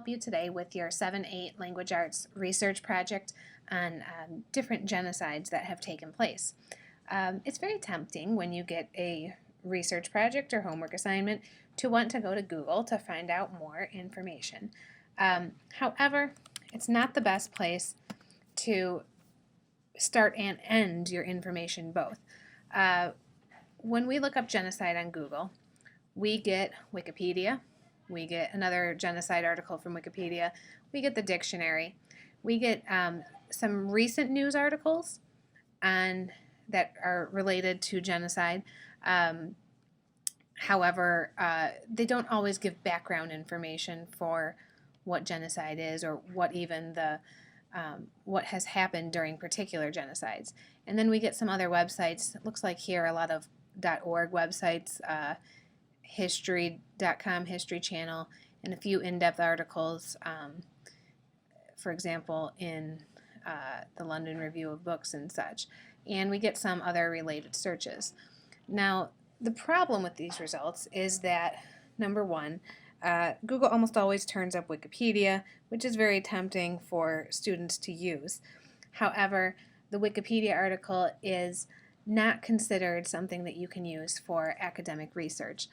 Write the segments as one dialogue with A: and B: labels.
A: You today with your 7-8 language arts research project on different genocides that have taken place. It's very tempting when you get a research project or homework assignment to want to go to Google to find out more information. However, it's not the best place to start and end your information both. When we look up genocide on Google, we get Wikipedia, we get another genocide article from Wikipedia, we get the dictionary, we get some recent news articles that are related to genocide. However, they don't always give background information for what genocide is or what even what has happened during particular genocides. And then we get some other websites. It looks like here a lot of .org websites, history.com, History Channel, and a few in-depth articles, for example, in the London Review of Books and such. And we get some other related searches. Now, the problem with these results is that, number one, Google almost always turns up Wikipedia, which is very tempting for students to use. However, the Wikipedia article is not considered something that you can use for academic research.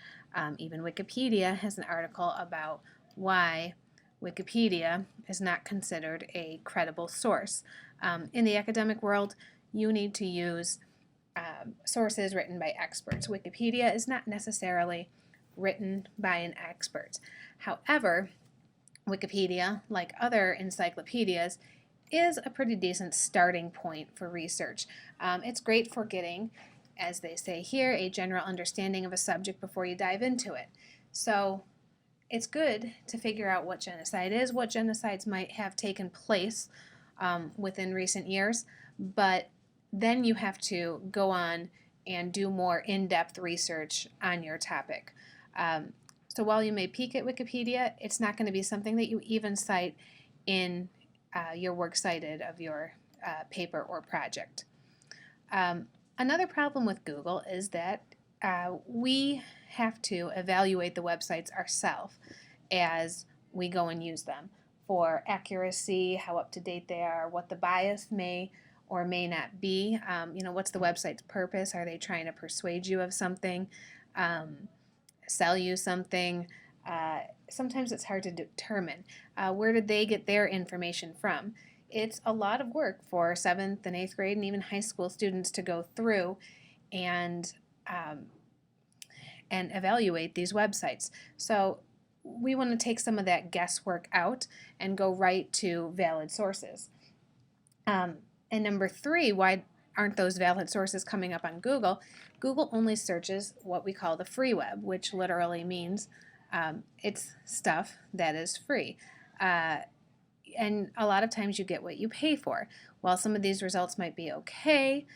A: Even Wikipedia has an article about why Wikipedia is not considered a credible source. In the academic world, you need to use sources written by experts. Wikipedia is not necessarily written by an expert. However, Wikipedia, like other encyclopedias, is a pretty decent starting point for research. It's great for getting, as they say here, a general understanding of a subject before you dive into it. So it's good to figure out what genocide is, what genocides might have taken place within recent years, but then you have to go on and do more in-depth research on your topic. So while you may peek at Wikipedia, it's not going to be something that you even cite in your works cited of your paper or project. Another problem with Google is that we have to evaluate the websites ourselves as we go and use them for accuracy, how up to date they are, what the bias may or may not be. What's the website's purpose? Are they trying to persuade you of something, sell you something? Sometimes it's hard to determine. Where did they get their information from? It's a lot of work for 7th and 8th grade and even high school students to go through and evaluate these websites. So we want to take some of that guesswork out and go right to valid sources. And number 3, why aren't those valid sources coming up on Google? Google only searches what we call the free web, which literally means it's stuff that is free. And a lot of times you get what you pay for. While some of these results might be okay,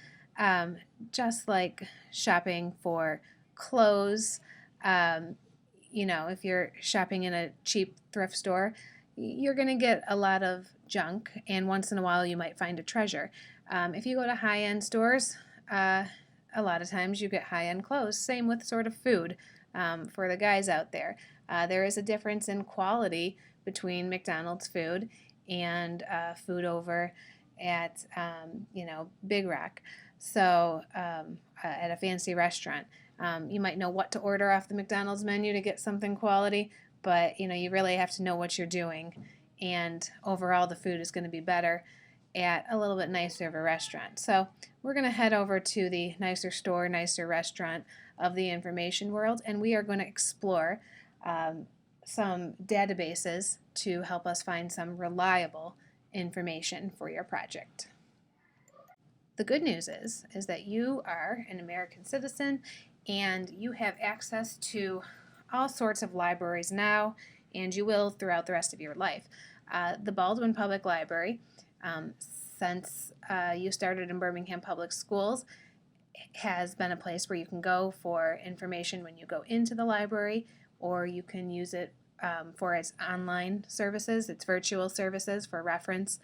A: just like shopping for clothes, if you're shopping in a cheap thrift store, you're going to get a lot of junk, and once in a while you might find a treasure. If you go to high-end stores, a lot of times you get high-end clothes. Same with sort of food for the guys out there. There is a difference in quality between McDonald's food and food over at Big Rock. So at a fancy restaurant, you might know what to order off the McDonald's menu to get something quality, but you really have to know what you're doing, and overall the food is going to be better at a little bit nicer of a restaurant. So we're going to head over to the nicer store, nicer restaurant of the information world, and we are going to explore some databases to help us find some reliable information for your project. The good news is that you are an American citizen and you have access to all sorts of libraries now, and you will throughout the rest of your life. The Baldwin Public Library, since you started in Birmingham Public Schools, has been a place where you can go for information when you go into the library, or you can use it for its online services, its virtual services for reference.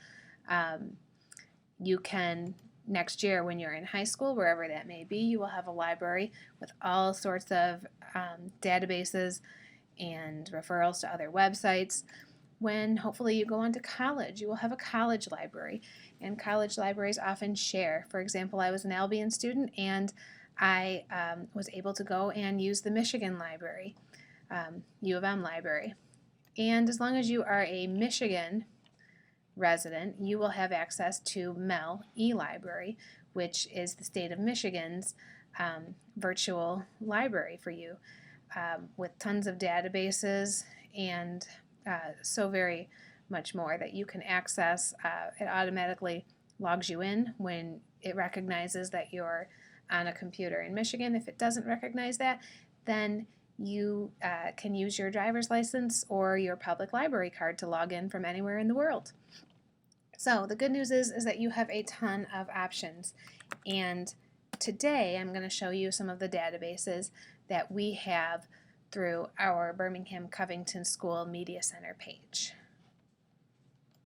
A: You can, next year when you're in high school, wherever that may be, you will have a library with all sorts of databases and referrals to other websites. when hopefully you go on to college. You will have a college library, and college libraries often share. For example, I was an Albion student, and I was able to go and use the Michigan library, U of M library. And as long as you are a Michigan resident, you will have access to MEL eLibrary, which is the state of Michigan's virtual library for you, with tons of databases and so very much more that you can access. It automatically logs you in when it recognizes that you're on a computer in Michigan. If it doesn't recognize that, then you can use your driver's license or your public library card to log in from anywhere in the world. So the good news is that you have a ton of options, and today I'm going to show you some of the databases that we have through our Birmingham Covington School Media Center page.